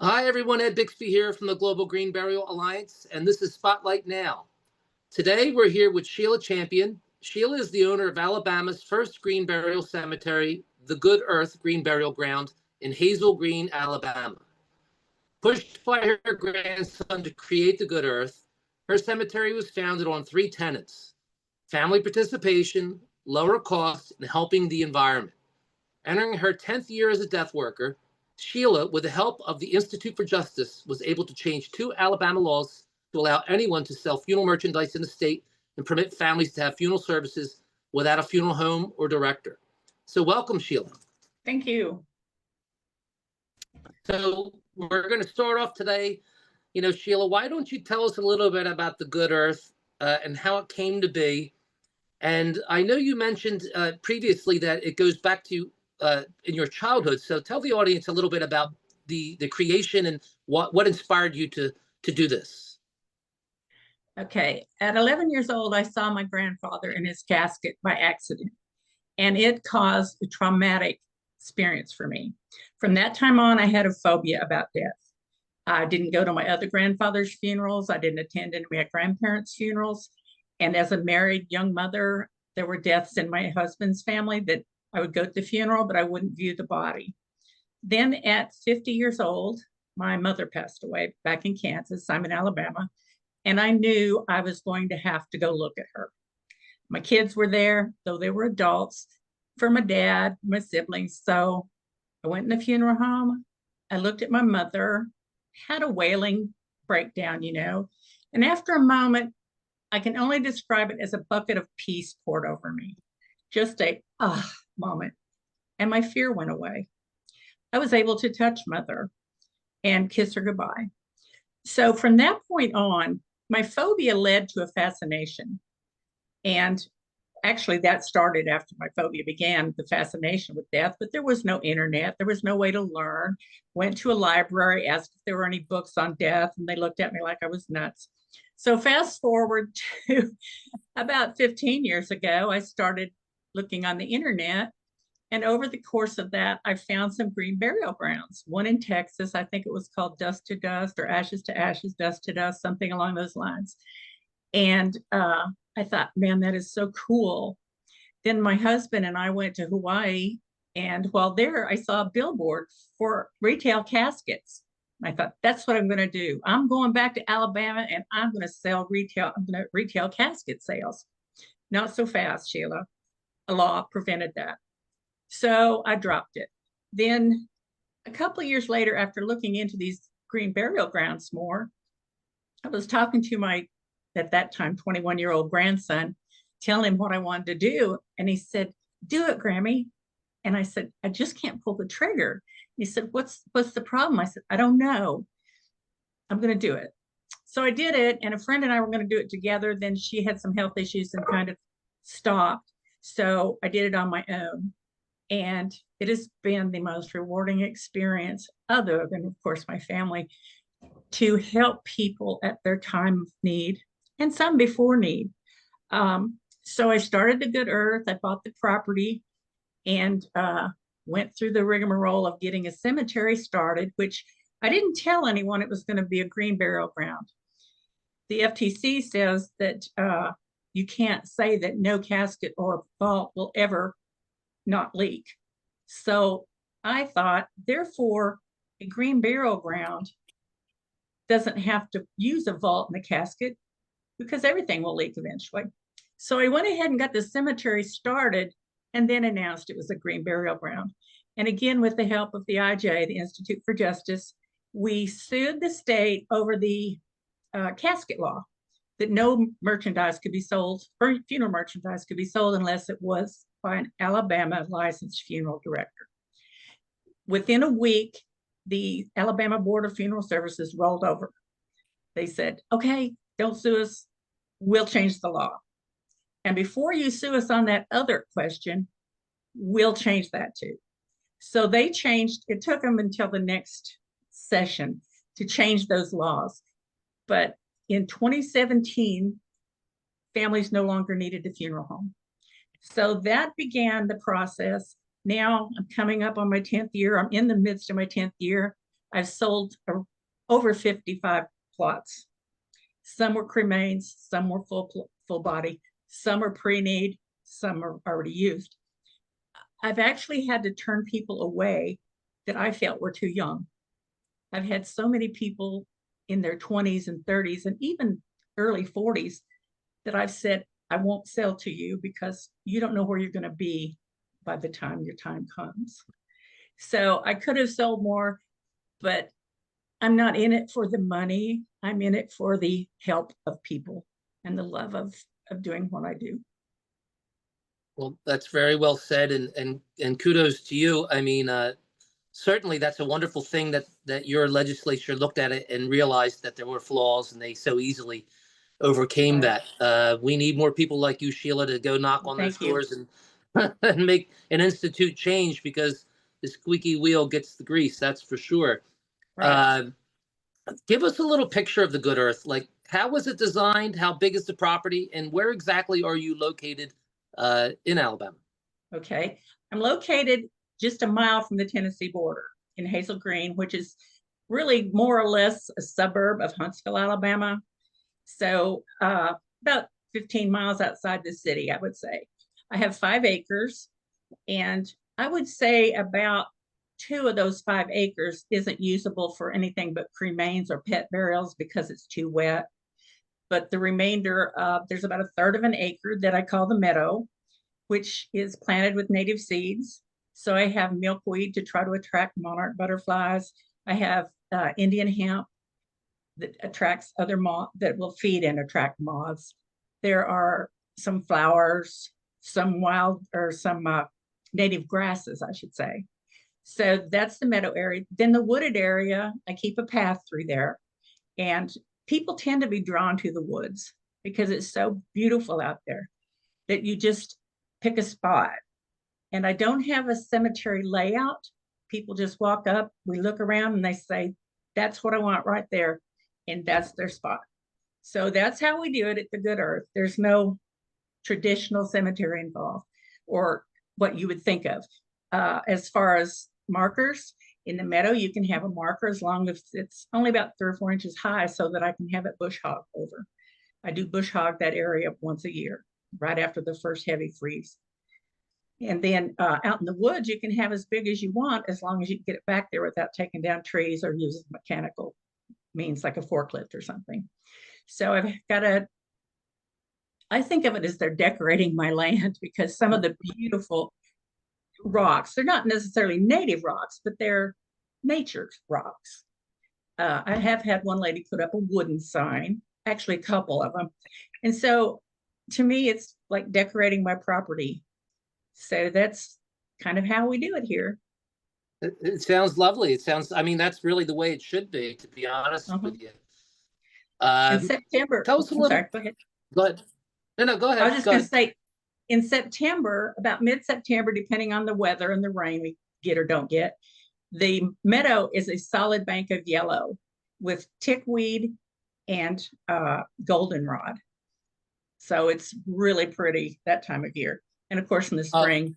Hi, everyone. Ed Bixby here from the Global Green Burial Alliance, and this is Spotlight Now. Today, we're here with Sheila Champion. Sheila is the owner of Alabama's first green burial cemetery, the Good Earth Green Burial Ground in Hazel Green, Alabama. Pushed by her grandson to create the Good Earth, her cemetery was founded on three tenets: family participation, lower costs, and helping the environment. Entering her 10th year as a death worker, Sheila, with the help of the Institute for Justice, was able to change 2 Alabama laws to allow anyone to sell funeral merchandise in the state and permit families to have funeral services without a funeral home or director. So welcome, Sheila. Thank you. So we're going to start off today. Sheila, why don't you tell us a little bit about the Good Earth and how it came to be? And I know you mentioned previously that it goes back to in your childhood. So tell the audience a little bit about the creation and what inspired you to do this. Okay, at 11 years old, I saw my grandfather in his casket by accident, and it caused a traumatic experience for me. From that time on, I had a phobia about death. I didn't go to my other grandfather's funerals. I didn't attend any of my grandparents' funerals. And as a married young mother, there were deaths in my husband's family that I would go to the funeral, but I wouldn't view the body. Then at 50 years old, my mother passed away back in Kansas. I'm in Alabama. And I knew I was going to have to go look at her. My kids were there, though they were adults, for my dad, my siblings. So I went in the funeral home. I looked at my mother, had a wailing breakdown, And after a moment, I can only describe it as a bucket of peace poured over me. Just a moment. And my fear went away. I was able to touch Mother and kiss her goodbye. So from that point on, my phobia led to a fascination. And actually that started after my phobia began, the fascination with death, but there was no internet. There was no way to learn. Went to a library, asked if there were any books on death, and they looked at me like I was nuts. So fast forward to about 15 years ago, I started looking on the internet. And over the course of that, I found some green burial grounds. One in Texas, I think it was called Dust to Dust or Ashes to Ashes, Dust to Dust, something along those lines. And I thought, man, that is so cool. Then my husband and I went to Hawaii. And while there, I saw a billboard for retail caskets. I thought, that's what I'm going to do. I'm going back to Alabama and I'm going to sell retail casket sales. Not so fast, Sheila. A law prevented that. So I dropped it. Then a couple of years later, after looking into these green burial grounds more, I was talking to my, at that time, 21-year-old grandson, telling him what I wanted to do. And he said, do it, Grammy. And I said, I just can't pull the trigger. He said, what's the problem? I said, I don't know. I'm going to do it. So I did it, and a friend and I were going to do it together. Then she had some health issues and kind of stopped. So I did it on my own. And it has been the most rewarding experience, other than, of course, my family, to help people at their time of need and some before need. So I started the Good Earth. I bought the property and went through the rigmarole of getting a cemetery started, which I didn't tell anyone it was going to be a green burial ground. The FTC says that you can't say that no casket or vault will ever not leak. So I thought, therefore, a green burial ground doesn't have to use a vault and a casket because everything will leak eventually. So I went ahead and got the cemetery started and then announced it was a green burial ground. And again, with the help of the IJ, the Institute for Justice, we sued the state over the casket law, that no merchandise could be sold, or funeral merchandise could be sold unless it was by an Alabama licensed funeral director. Within a week, the Alabama Board of Funeral Services rolled over. They said, okay, don't sue us, we'll change the law. And before you sue us on that other question, we'll change that too. So they changed, it took them until the next session to change those laws. But in 2017, families no longer needed a funeral home. So that began the process. Now I'm coming up on my 10th year. I'm in the midst of my 10th year. I've sold over 55 plots. Some were cremains, some were full body, some are pre-need, some are already used. I've actually had to turn people away that I felt were too young. I've had so many people in their 20s and 30s and even early 40s that I've said, I won't sell to you because you don't know where you're going to be by the time your time comes. So I could have sold more, but I'm not in it for the money. I'm in it for the help of people and the love of doing what I do. Well, that's very well said, and kudos to you. I mean, certainly that's a wonderful thing that your legislature looked at it and realized that there were flaws, and they so easily overcame Right. that. We need more people like you, Sheila, to go knock on those Thank you. doors and and make an institute change, because the squeaky wheel gets the grease. That's for sure. Right. Give us a little picture of the Good Earth. Like, how was it designed? How big is the property? And where exactly are you located in Alabama? Okay. I'm located just a mile from the Tennessee border in Hazel Green, which is really more or less a suburb of Huntsville, Alabama. So about 15 miles outside the city, I would say. I have 5 acres, and I would say about 2 of those 5 acres isn't usable for anything but cremains or pet burials because it's too wet. But the remainder, there's about a third of an acre that I call the meadow, which is planted with native seeds. So I have milkweed to try to attract monarch butterflies. I have Indian hemp that attracts other moths, that will feed and attract moths. There are some flowers, some wild or some native grasses, I should say. So that's the meadow area. Then the wooded area, I keep a path through there. And people tend to be drawn to the woods because it's so beautiful out there that you just pick a spot. And I don't have a cemetery layout. People just walk up, we look around, and they say, that's what I want right there. And that's their spot. So that's how we do it at the Good Earth. There's no traditional cemetery involved, or what you would think of. As far as markers, in the meadow, you can have a marker as long as it's only about 3 or 4 inches high so that I can have it bush hog over. I do bush hog that area once a year, right after the first heavy freeze. And then out in the woods, you can have as big as you want, as long as you can get it back there without taking down trees or using mechanical means like a forklift or something. So I've got I think of it as they're decorating my land, because some of the beautiful rocks, they're not necessarily native rocks, but they're nature's rocks. I have had one lady put up a wooden sign, actually a couple of them. And so to me, it's like decorating my property. So that's kind of how we do it here. It sounds lovely. It sounds, I mean, that's really the way it should be, to be honest with you. In September, Tell us a little. sorry, go ahead. Go ahead. No, go ahead. I was just going to say, in September, about mid-September, depending on the weather and the rain we get or don't get, the meadow is a solid bank of yellow with tickweed and goldenrod. So it's really pretty that time of year. And of course, in the spring.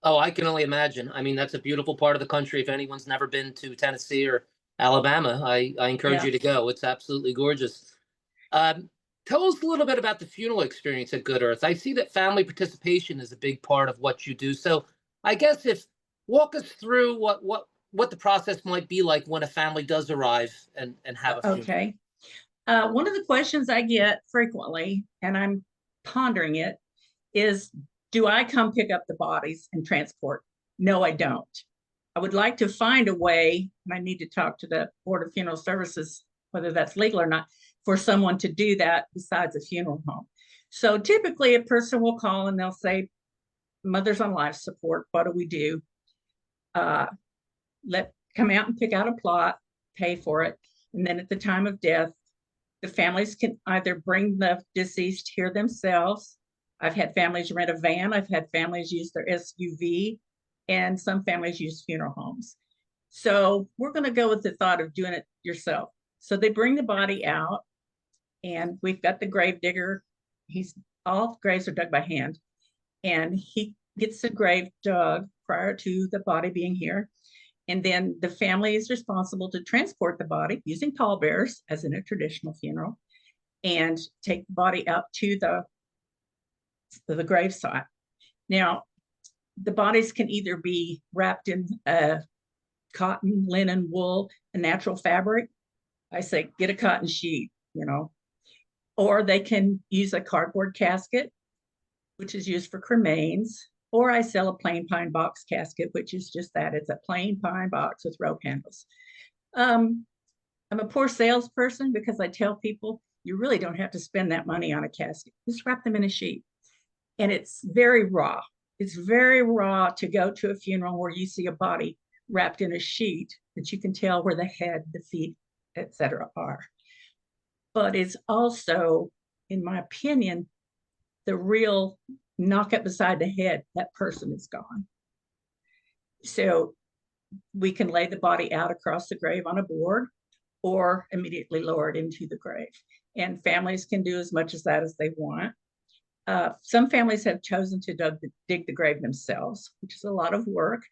Oh, I can only imagine. I mean, that's a beautiful part of the country. If anyone's never been to Tennessee or Alabama, I encourage you to go. It's absolutely gorgeous. Tell us a little bit about the funeral experience at Good Earth. I see that family participation is a big part of what you do. So I guess walk us through what the process might be like when a family does arrive and have a funeral. Okay. One of the questions I get frequently, and I'm pondering it, is, do I come pick up the bodies and transport? No, I don't. I would like to find a way, and I need to talk to the Board of Funeral Services, whether that's legal or not, for someone to do that besides a funeral home. So typically a person will call and they'll say, mother's on life support, what do we do? Come out and pick out a plot, pay for it. And then at the time of death, the families can either bring the deceased here themselves. I've had families rent a van. I've had families use their SUV, and some families use funeral homes. So we're going to go with the thought of doing it yourself. So they bring the body out, and we've got the grave digger. All graves are dug by hand, and he gets the grave dug prior to the body being here. And then the family is responsible to transport the body using pallbearers, as in a traditional funeral, and take the body out to the gravesite. Now, the bodies can either be wrapped in cotton, linen, wool, a natural fabric. I say, get a cotton sheet, or they can use a cardboard casket, which is used for cremains, or I sell a plain pine box casket, which is just that. It's a plain pine box with rope handles. I'm a poor salesperson because I tell people you really don't have to spend that money on a casket. Just wrap them in a sheet. And it's very raw. It's very raw to go to a funeral where you see a body wrapped in a sheet that you can tell where the head, the feet, etc. are. But it's also, in my opinion, the real knock it beside the head, that person is gone. So we can lay the body out across the grave on a board or immediately lower it into the grave. And families can do as much as that as they want. Some families have chosen to dig the grave themselves, which is a lot of work.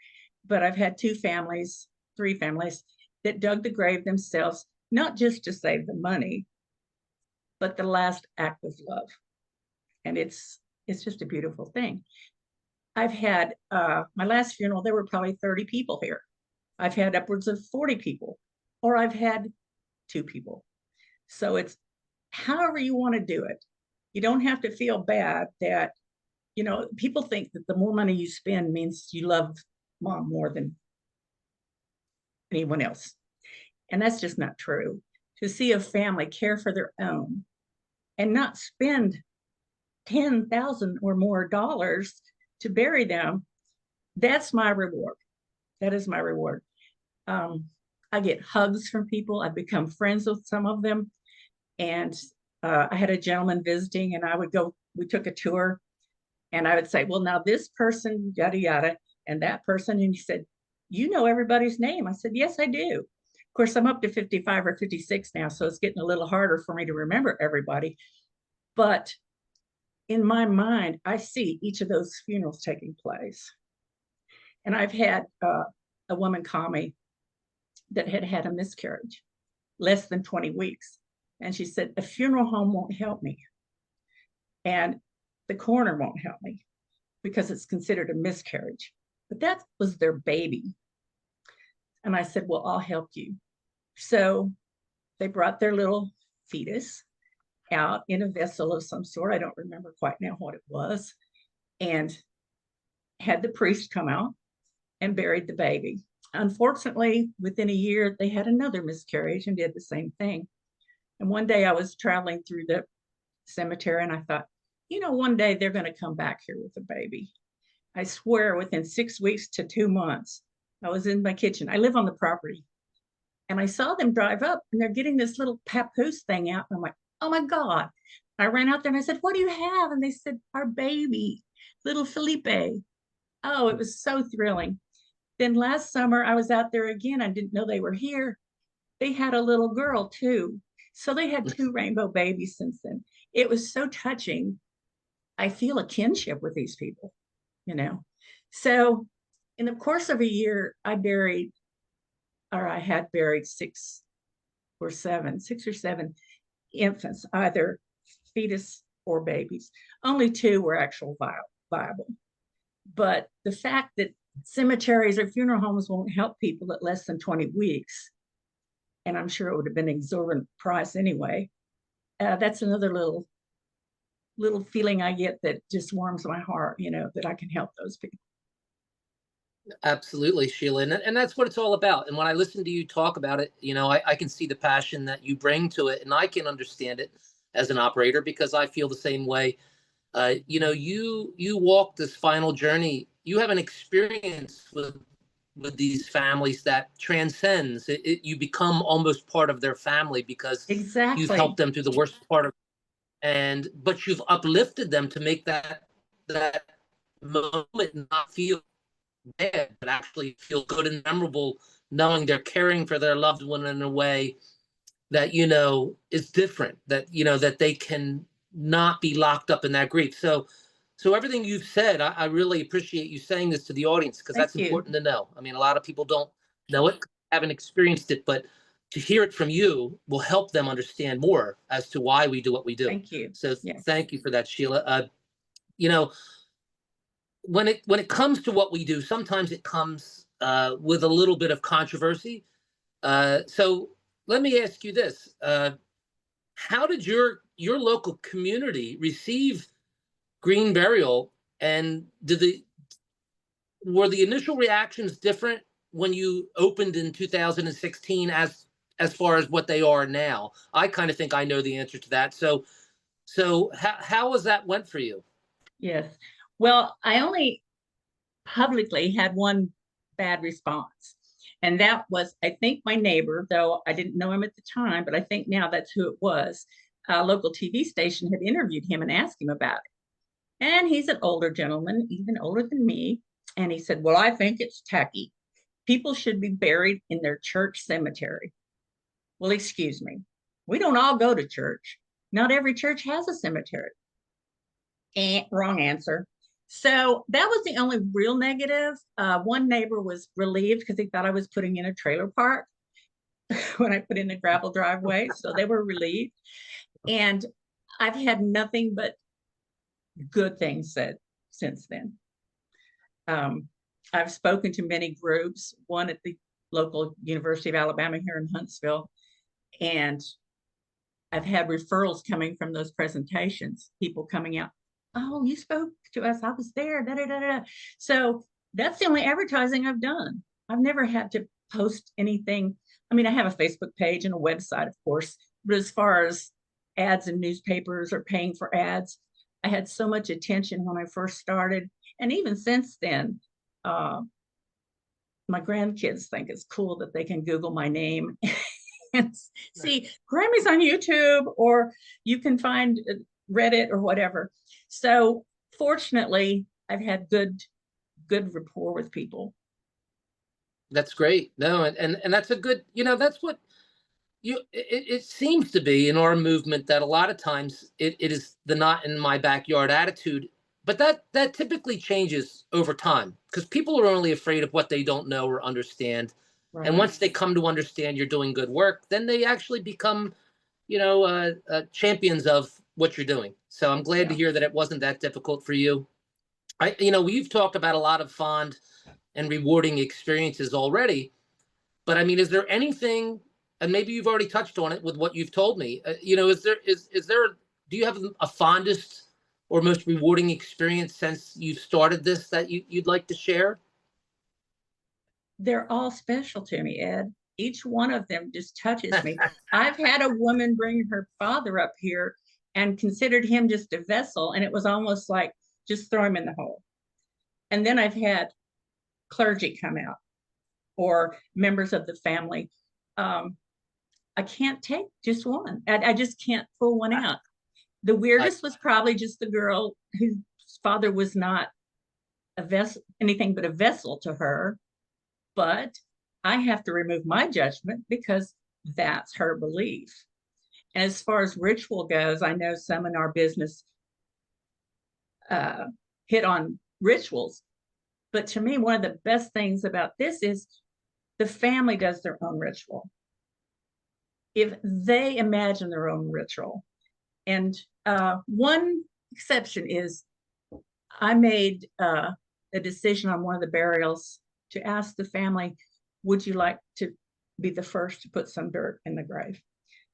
But I've had 3 families that dug the grave themselves, not just to save the money, but the last act of love. And it's just a beautiful thing. I've had my last funeral, there were probably 30 people here. I've had upwards of 40 people, or I've had 2 people. So it's however you want to do it. You don't have to feel bad that, people think that the more money you spend means you love mom more than anyone else. And that's just not true. To see a family care for their own and not spend $10,000 or more dollars to bury them, that's my reward. That is my reward. I get hugs from people. I've become friends with some of them. And I had a gentleman visiting, and we took a tour, and I would say, well, now this person, yada, yada, and that person. And he said, you know everybody's name. I said, yes, I do. Of course, I'm up to 55 or 56 now, so it's getting a little harder for me to remember everybody. But in my mind, I see each of those funerals taking place. And I've had a woman call me that had had a miscarriage, less than 20 weeks. And she said, a funeral home won't help me. And the coroner won't help me because it's considered a miscarriage. But that was their baby. And I said, well, I'll help you. So they brought their little fetus out in a vessel of some sort. I don't remember quite now what it was. And had the priest come out and buried the baby. Unfortunately, within a year, they had another miscarriage and did the same thing. And one day I was traveling through the cemetery and I thought, one day they're going to come back here with a baby. I swear within 6 weeks to 2 months, I was in my kitchen. I live on the property. And I saw them drive up and they're getting this little papoose thing out. And I'm like, oh my God. I ran out there and I said, what do you have? And they said, our baby, little Felipe. Oh, it was so thrilling. Then last summer I was out there again. I didn't know they were here. They had a little girl too. So they had 2 rainbow babies since then. It was so touching. I feel a kinship with these people, So in the course of a year, I had buried 6 or 7 infants, either fetus or babies. Only 2 were actual viable. But the fact that cemeteries or funeral homes won't help people at less than 20 weeks, and I'm sure it would have been an exorbitant price anyway, that's another little feeling I get that just warms my heart, that I can help those people. Absolutely, Sheila. And that's what it's all about. And when I listen to you talk about it, I can see the passion that you bring to it, and I can understand it as an operator because I feel the same way. You walk this final journey. You have an experience with these families that transcends it. You become almost part of their family because exactly. You've helped them through the worst part of but you've uplifted them to make that moment not feel bad, but actually feel good and memorable, knowing they're caring for their loved one in a way that is different, that that they can not be locked up in that grief. So everything you've said, I really appreciate you saying this to the audience because that's important to know. I mean, a lot of people don't know it, haven't experienced it, but to hear it from you will help them understand more as to why we do what we do. Thank you. So Yes. thank you for that, Sheila. You know, when it comes to what we do, sometimes it comes with a little bit of controversy. So let me ask you this: how did your local community receive green burial, and were the initial reactions different when you opened in 2016 as far as what they are now? I kind of think I know the answer to that. So how was that went for you? Yes. Well, I only publicly had one bad response. And that was, I think, my neighbor, though I didn't know him at the time, but I think now that's who it was. A local TV station had interviewed him and asked him about it. And he's an older gentleman, even older than me. And he said, well, I think it's tacky. People should be buried in their church cemetery. Well, excuse me. We don't all go to church. Not every church has a cemetery. Wrong answer. So that was the only real negative. One neighbor was relieved because he thought I was putting in a trailer park when I put in a gravel driveway. So they were relieved. And I've had nothing but good things said since then. I've spoken to many groups, one at the local University of Alabama here in Huntsville, and I've had referrals coming from those presentations, people coming out, oh, you spoke to us, I was there, da, da, da, da. So that's the only advertising I've done. I've never had to post anything. I mean, I have a Facebook page and a website, of course, but as far as ads in newspapers or paying for ads, I had so much attention when I first started. And even since then, my grandkids think it's cool that they can Google my name and see Grammy's on YouTube, or you can find Reddit or whatever. So fortunately, I've had good rapport with people. That's great. No, and that's a good, that's what it seems to be in our movement, that a lot of times it is the not in my backyard attitude, but that typically changes over time because people are only afraid of what they don't know or understand. Right. And once they come to understand you're doing good work, then they actually become, champions of what you're doing. So I'm glad to hear that it wasn't that difficult for you. We've talked about a lot of fond and rewarding experiences already, but I mean, is there anything, and maybe you've already touched on it with what you've told me, is there, do you have a fondest or most rewarding experience since you started this that you'd like to share? They're all special to me, Ed. Each one of them just touches me. I've had a woman bring her father up here and considered him just a vessel, and it was almost like just throw him in the hole. And then I've had clergy come out or members of the family. I can't take just one. I just can't pull one out. The weirdest was probably just the girl whose father was not a vessel, anything but a vessel to her. But I have to remove my judgment because that's her belief. And as far as ritual goes, I know some in our business hit on rituals. But to me, one of the best things about this is the family does their own ritual. If they imagine their own ritual. And one exception is I made a decision on one of the burials to ask the family, would you like to be the first to put some dirt in the grave?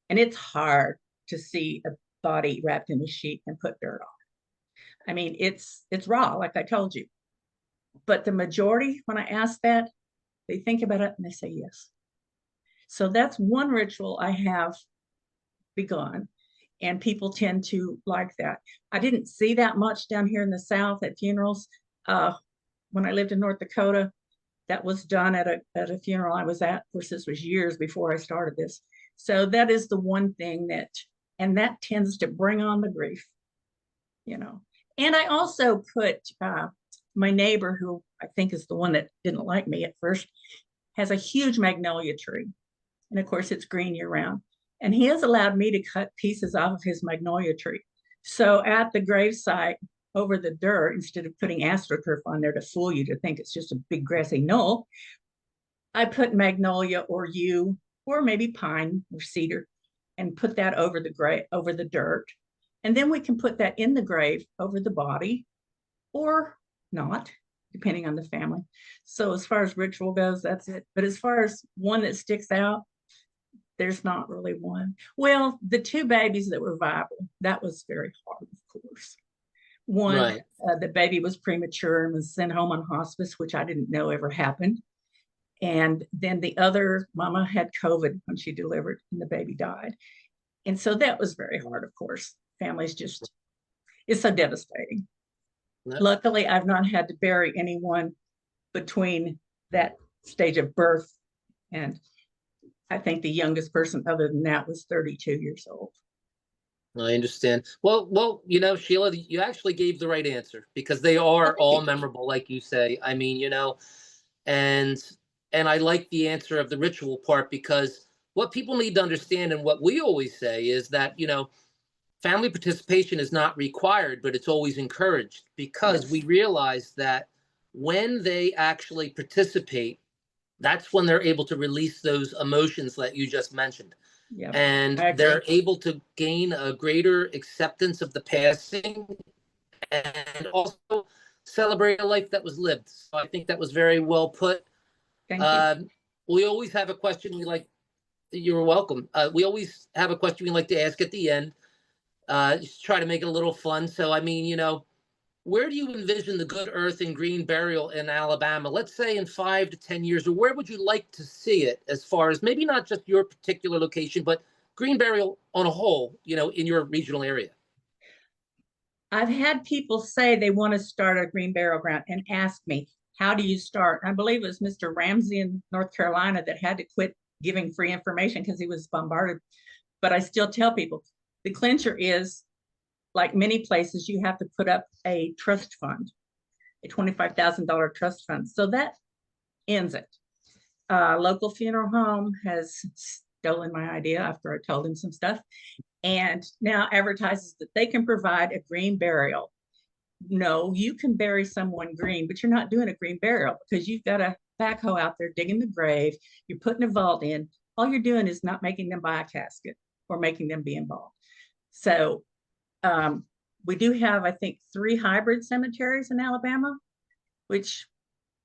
And it's hard to see a body wrapped in a sheet and put dirt on. I mean, it's raw, like I told you. But the majority, when I ask that, they think about it and they say yes. So that's one ritual I have begun, and people tend to like that. I didn't see that much down here in the South at funerals. When I lived in North Dakota, that was done at a funeral I was at. Of course, this was years before I started this. So that is the one thing and that tends to bring on the grief, And I also put my neighbor, who I think is the one that didn't like me at first, has a huge magnolia tree. And of course, it's green year round. And he has allowed me to cut pieces off of his magnolia tree. So at the gravesite, over the dirt, instead of putting astroturf on there to fool you to think it's just a big grassy knoll, I put magnolia or yew or maybe pine or cedar and put that over the grave, over the dirt. And then we can put that in the grave over the body or not, depending on the family. So as far as ritual goes, that's it. But as far as one that sticks out, there's not really one. Well, the two babies that were viable, that was very hard, of course. One, Right. the baby was premature and was sent home on hospice, which I didn't know ever happened. And then the other mama had COVID when she delivered and the baby died. And so that was very hard, of course. Families just, it's so devastating. Yep. Luckily, I've not had to bury anyone between that stage of birth. And I think the youngest person other than that was 32 years old. I understand. Well, you know, Sheila, you actually gave the right answer because they are all memorable, like you say. I mean, you know, and I like the answer of the ritual part because what people need to understand and what we always say is that, you know, family participation is not required, but it's always encouraged because Yes. we realize that when they actually participate, that's when they're able to release those emotions that you just mentioned. Yeah, And they're able to gain a greater acceptance of the passing and also celebrate a life that was lived. So I think that was very well put. Thank you. We always have a question we like. You're welcome. We always have a question we like to ask at the end. Just try to make it a little fun. So, I mean, you know, where do you envision the good earth and green burial in Alabama? Let's say in 5 to 10 years, or where would you like to see it as far as maybe not just your particular location, but green burial on a whole, you know, in your regional area? I've had people say they want to start a green burial ground and ask me, how do you start? I believe it was Mr. Ramsey in North Carolina that had to quit giving free information because he was bombarded. But I still tell people the clincher is, like many places, you have to put up a trust fund, a $25,000 trust fund. So that ends it. Local funeral home has stolen my idea after I told him some stuff and now advertises that they can provide a green burial. No, you can bury someone green, but you're not doing a green burial because you've got a backhoe out there digging the grave. You're putting a vault in. All you're doing is not making them buy a casket or making them be involved. So we do have, I think, 3 hybrid cemeteries in Alabama, which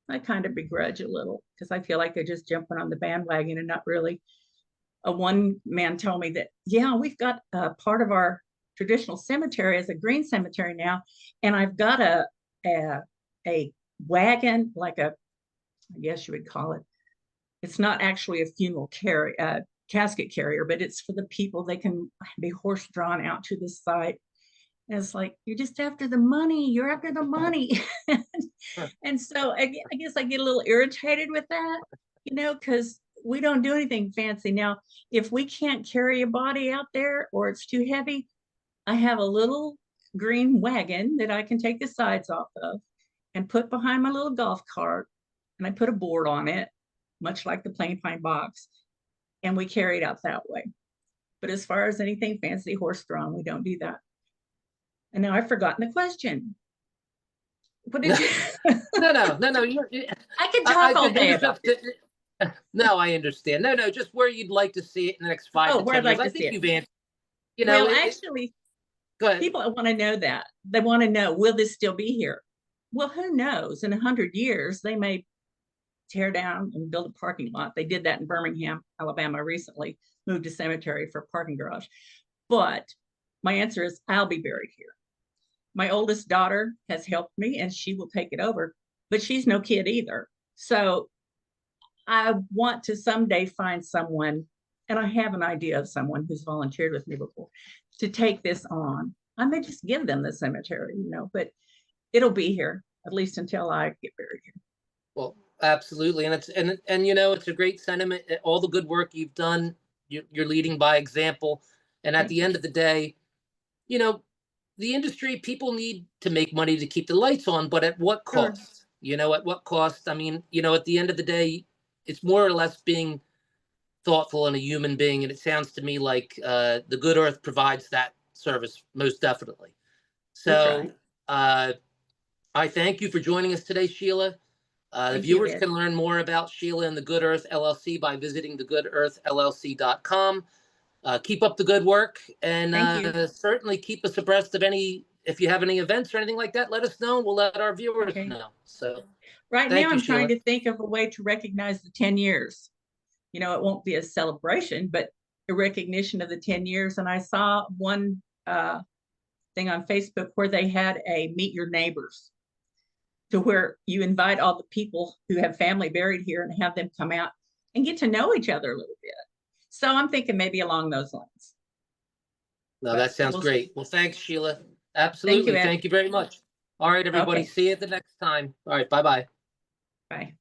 I kind of begrudge a little because I feel like they're just jumping on the bandwagon and not really. One man told me that, yeah, we've got part of our traditional cemetery as a green cemetery now, and I've got a wagon, like a, I guess you would call it. It's not actually a funeral casket carrier, but it's for the people. They can be horse drawn out to the site. And it's like, you're just after the money. You're after the money. And so I guess I get a little irritated with that, you know, because we don't do anything fancy. Now, if we can't carry a body out there or it's too heavy, I have a little green wagon that I can take the sides off of and put behind my little golf cart. And I put a board on it, much like the plain pine box. And we carry it out that way. But as far as anything fancy horse drawn, we don't do that. And now I've forgotten the question. What did you? No. I can talk all day about it. No, I understand. No, just where you'd like to see it in the next 5 to 10 years. I think you've answered. You know, well, actually, go ahead. People want to know that. They want to know, will this still be here? Well, who knows? In 100 years, they may tear down and build a parking lot. They did that in Birmingham, Alabama recently, moved a cemetery for a parking garage. But my answer is, I'll be buried here. My oldest daughter has helped me and she will take it over, but she's no kid either. So I want to someday find someone, and I have an idea of someone who's volunteered with me before, to take this on. I may just give them the cemetery, you know, but it'll be here at least until I get buried here. Well, absolutely. And and you know, it's a great sentiment. All the good work you've done, you're leading by example. And at the end of the day, you know, the industry, people need to make money to keep the lights on, but at what cost? Sure. You know, at what cost? I mean, you know, at the end of the day, it's more or less being thoughtful and a human being. And it sounds to me like the Good Earth provides that service most definitely. So I thank you for joining us today, Sheila. The Thank you, viewers Ed. can learn more about Sheila and the Good Earth LLC by visiting thegoodearthllc.com. Keep up the good work, and Thank you. certainly keep us abreast of any, if you have any events or anything like that, let us know. We'll let our viewers Okay. know. So Right thank now, you, I'm trying Sheila. to think of a way to recognize the 10 years. You know, it won't be a celebration, but a recognition of the 10 years. And I saw one thing on Facebook where they had a meet your neighbors, to where you invite all the people who have family buried here and have them come out and get to know each other a little bit. So I'm thinking maybe along those lines. No, But that sounds great. Well, thanks, Sheila. Thank you, Absolutely. Ed. Thank you very much. All right, everybody. Okay. See you at the next time. All right. Bye-bye. Bye.